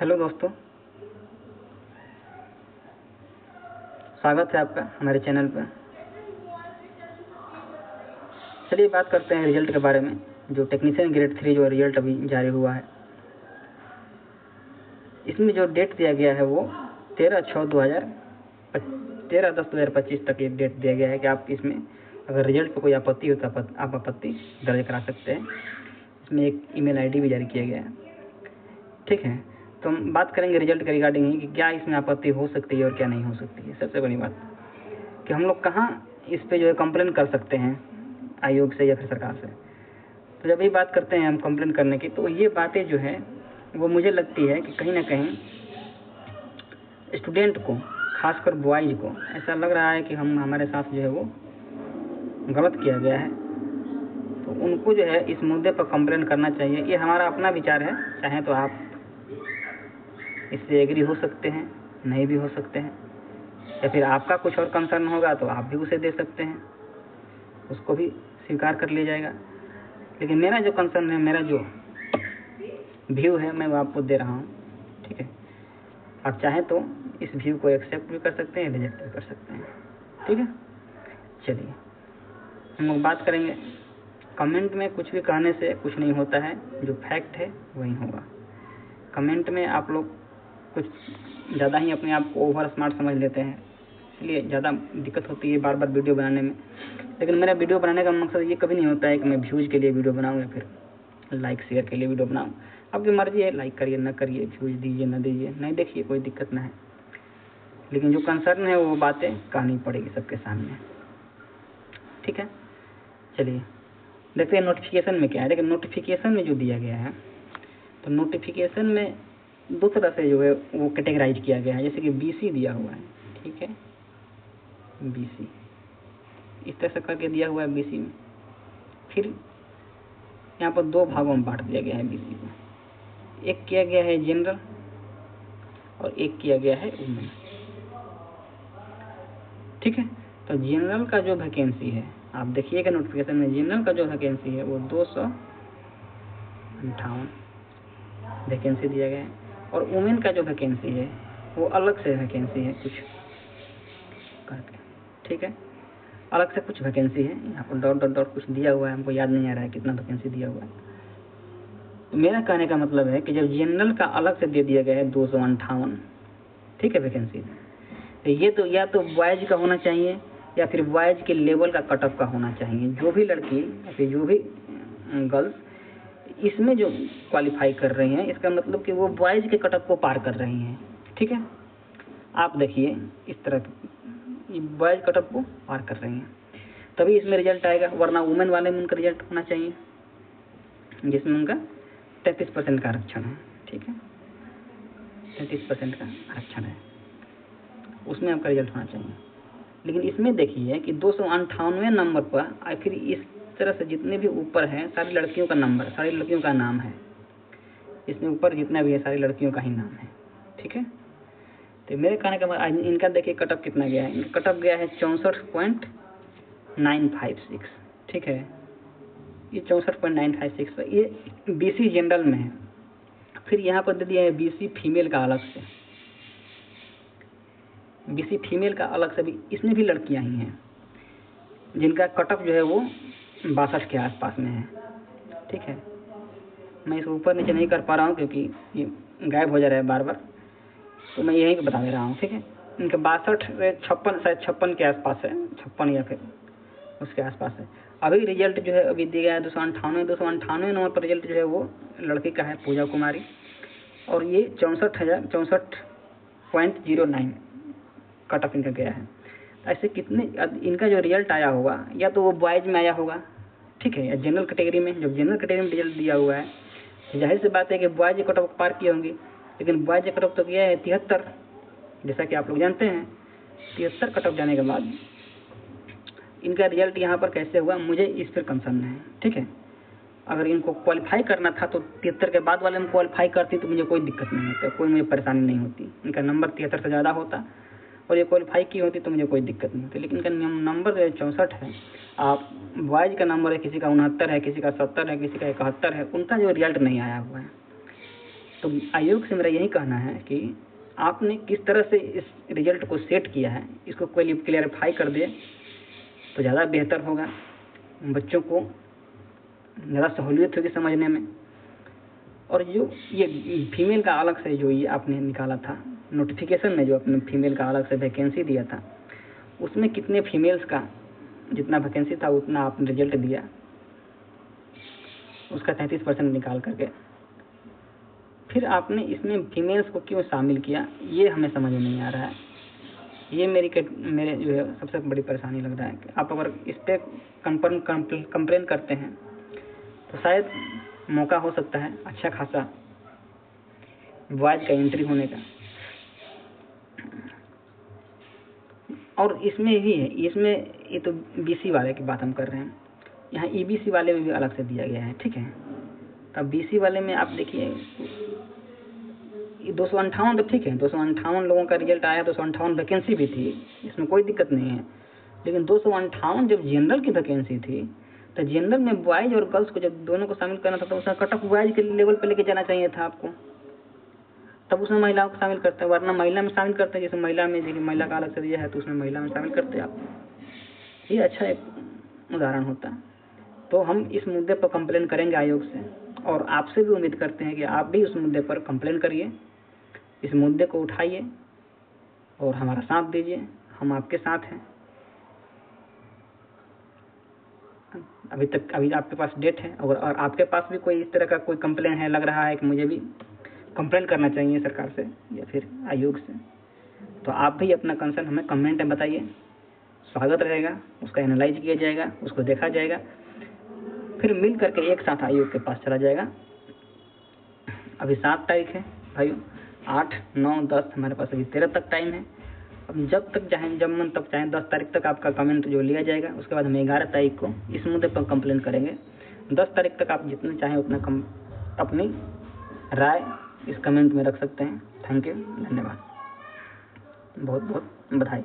Hello दोस्तों, स्वागत है आपका हमारे चैनल पर। चलिए बात करते हैं रिजल्ट के बारे में। जो टेक्नीशियन ग्रेड 3 जो रिजल्ट अभी जारी हुआ है, इसमें जो डेट दिया गया है वो 13/10/2025 तक एक डेट दिया गया है कि आप इसमें अगर रिजल्ट पर कोई आपत्ति हो तो आप आपत्ति दर्ज करा सकते हैं। इसमें एक ईमेल आईडी भी जारी किया गया है। ठीक है, तो हम बात करेंगे रिजल्ट के रिगार्डिंग ही कि क्या इसमें आपत्ति हो सकती है और क्या नहीं हो सकती है। सबसे बड़ी बात कि हम लोग कहाँ इस पे जो है कंप्लेन कर सकते हैं आयोग से या फिर सरकार से। तो जब ये बात करते हैं हम कंप्लेन करने की, तो ये बातें जो है वो मुझे लगती है कि कहीं ना कहीं स्टूडेंट को, खासकर बॉयज को ऐसा लग रहा है कि हमारे साथ जो है वो गलत किया गया है। तो उनको जो है इस मुद्दे पर कंप्लेन करना चाहिए। ये हमारा अपना विचार है, चाहे तो आप इससे एग्री हो सकते हैं, नहीं भी हो सकते हैं, या फिर आपका कुछ और कंसर्न होगा तो आप भी उसे दे सकते हैं, उसको भी स्वीकार कर लिया जाएगा। लेकिन मेरा जो कंसर्न है, मेरा जो व्यू है, मैं वो आपको दे रहा हूँ। ठीक है, आप चाहें तो इस व्यू को एक्सेप्ट भी कर सकते हैं, रिजेक्ट भी कर सकते हैं। ठीक है, चलिए हम लोग बात करेंगे। कमेंट में कुछ भी कहने से कुछ नहीं होता है, जो फैक्ट है वही होगा। कमेंट में आप लोग कुछ ज़्यादा ही अपने आप को ओवर स्मार्ट समझ लेते हैं, इसलिए ज़्यादा दिक्कत होती है बार बार वीडियो बनाने में। लेकिन मेरा वीडियो बनाने का मकसद ये कभी नहीं होता है कि मैं व्यूज़ के लिए वीडियो बनाऊँ या फिर लाइक शेयर के लिए वीडियो बनाऊँ। आपकी मर्जी है, लाइक करिए ना करिए, व्यूज़ दीजिए ना दीजिए, नहीं देखिए, कोई दिक्कत ना है। लेकिन जो कंसर्न है वो बातें कहनी पड़ेगी सबके सामने। ठीक है, चलिए देखते हैं नोटिफिकेशन में क्या है। लेकिन नोटिफिकेशन में जो दिया गया है, तो नोटिफिकेशन में दो तरह से जो है वो कैटेगराइज किया गया है। जैसे कि बीसी दिया हुआ है, ठीक है, बीसी इस तरह से करके दिया हुआ है बीसी में। फिर यहाँ पर दो भागों में बांट दिया गया है बीसी को। एक किया गया है जनरल और एक किया गया है वुमेन। ठीक है, तो जनरल का जो वैकेंसी है, आप देखिएगा नोटिफिकेशन में, जनरल का जो वैकेंसी है वो 258 वैकेंसी दिया गया है। और वुमेन का जो वैकेंसी है वो अलग से वैकेंसी है कुछ करके। ठीक है, अलग से कुछ वैकेंसी है, यहाँ पर डॉट डॉट डॉट कुछ दिया हुआ है, हमको याद नहीं आ रहा है कितना वैकेंसी दिया हुआ है। तो मेरा कहने का मतलब है कि जब जनरल का अलग से दे दिया गया है 258, ठीक है, वैकेंसी, तो ये तो या तो बॉयज का होना चाहिए या फिर बॉयज के लेवल का कट ऑफ का होना चाहिए। जो भी लड़की या फिर जो भी गर्ल्स इसमें जो क्वालिफाई कर रही हैं, इसका मतलब कि वो बॉयज के कट ऑफ को पार कर रही हैं। ठीक है, आप देखिए इस तरह बॉयज कट ऑफ को पार कर रही हैं, तभी इसमें रिजल्ट आएगा। वरना वुमेन वाले में उनका रिजल्ट होना चाहिए जिसमें उनका 33% का आरक्षण है। ठीक है, 33% का आरक्षण है, उसमें आपका रिजल्ट होना चाहिए। लेकिन इसमें देखिए कि 298वें नंबर पर फिर इस तरह से जितने भी ऊपर हैं सारी लड़कियों का नंबर, सारी लड़कियों का नाम है। इसमें ऊपर जितना भी है सारी लड़कियों का ही नाम है। ठीक है, तो मेरे कहने का मतलब इनका देखिए कट ऑफ कितना गया है। इनका कट ऑफ गया है 64.956। ठीक है, ये 64.956 पर, ये बीसी जनरल में है। फिर यहाँ पर दे दिया है बीसी फीमेल का अलग से, बीसी फीमेल का अलग से भी, इसमें भी लड़कियां ही हैं जिनका कट ऑफ जो है वो 62 के आसपास में है। ठीक है, मैं इसको ऊपर नीचे नहीं कर पा रहा हूँ क्योंकि ये गायब हो जा रहा है बार बार, तो मैं यहीं बता दे रहा हूँ। ठीक है, इनके 62 से 56, शायद 56 के आसपास है, 56 या फिर उसके आसपास है। अभी रिजल्ट जो है अभी दिया गया है 298 नंबर पर रिजल्ट जो है वो लड़की का है, पूजा कुमारी, और ये 64.09 कट ऑफ इनका गया है। ऐसे कितने इनका जो रिजल्ट आया होगा, या तो वो बॉयज में आया होगा, ठीक है, या जनरल कैटेगरी में। जब जनरल कैटेगरी में रिजल्ट दिया हुआ है, जाहिर सी बात है कि बॉयज कट ऑफ पार किए होंगे। लेकिन बॉयज कट ऑफ तो किया है 73, जैसा कि आप लोग जानते हैं। 73 कट ऑफ जाने के बाद इनका रिजल्ट यहाँ पर कैसे हुआ, मुझे इस पर कंसर्न है। ठीक है, अगर इनको क्वालिफाई करना था तो 73 के बाद वाले में क्वालिफाई करती तो मुझे कोई दिक्कत नहीं होती, कोई मुझे परेशानी नहीं होती। इनका नंबर 73 से ज़्यादा होता और ये क्वालिफाई की होती तो मुझे कोई दिक्कत नहीं होती। लेकिन इनका नंबर 64 है। आप बॉयज का नंबर है, किसी का 69 है, किसी का 70 है, किसी का 71 है, उनका जो रिजल्ट नहीं आया हुआ है। तो आयोग से मेरा यही कहना है कि आपने किस तरह से इस रिजल्ट को सेट किया है, इसको कोई क्लियरिफाई कर दे तो ज़्यादा बेहतर होगा, बच्चों को ज़्यादा सहूलियत होगी समझने में। और जो ये फीमेल का अलग से जो ये आपने निकाला था नोटिफिकेशन में, जो आपने फीमेल का अलग से वैकेंसी दिया था, उसमें कितने फीमेल्स का जितना वैकेंसी था उतना आपने रिजल्ट दिया, उसका 33% निकाल करके फिर आपने इसमें फीमेल्स को क्यों शामिल किया, ये हमें समझ में नहीं आ रहा है। ये मेरे जो है सबसे बड़ी परेशानी लग रहा है कि आप अगर इस पर कंप्लेन करते हैं तो शायद मौका हो सकता है अच्छा खासा बॉयज का एंट्री होने का। और इसमें भी है, इसमें ये तो बीसी वाले की बात हम कर रहे हैं, यहाँ ईबीसी वाले में भी अलग से दिया गया है, ठीक है। तब बीसी वाले में आप देखिए 258 तो ठीक है, 258 लोगों का रिजल्ट आया, 258 वैकेंसी भी थी, इसमें कोई दिक्कत नहीं है। लेकिन 258 जब जनरल की वैकेंसी थी तो जनरल में बॉयज और गर्ल्स को जब दोनों को शामिल करना था तो उसमें कट ऑफ बॉयज के लेवल पे लेके जाना चाहिए था आपको, तब उसमें महिलाओं को शामिल करते हैं। वरना महिला में शामिल करते हैं, जैसे महिला में देखिए महिला का अलग से दिया है तो उसमें महिला में शामिल करते हैं आप। ये अच्छा एक उदाहरण होता। तो हम इस मुद्दे पर कंप्लेन करेंगे आयोग से, और आपसे भी उम्मीद करते हैं कि आप भी उस मुद्दे पर कंप्लेन करिए, इस मुद्दे को उठाइए और हमारा साथ दीजिए, हम आपके साथ हैं। अभी आपके पास डेट है, और आपके पास भी कोई इस तरह का कोई कंप्लेन है, लग रहा है कि मुझे भी कंप्लेन करना चाहिए सरकार से या फिर आयोग से, तो आप भी अपना कंसर्न हमें कमेंट में बताइए। स्वागत रहेगा, उसका एनालाइज किया जाएगा, उसको देखा जाएगा, फिर मिल करके एक साथ आयोग के पास चला जाएगा। अभी 7 तारीख है भाइयों, 8, 9, 10 हमारे पास अभी 13 तक टाइम है। अब जब तक चाहें, जब मन तक चाहें, 10 तारीख तक आपका कमेंट जो लिया जाएगा, उसके बाद हम 11 तारीख को इस मुद्दे पर कंप्लेन करेंगे। 10 तारीख तक आप जितने चाहें उतना अपनी राय इस कमेंट में रख सकते हैं। थैंक यू, धन्यवाद, बहुत बहुत बधाई।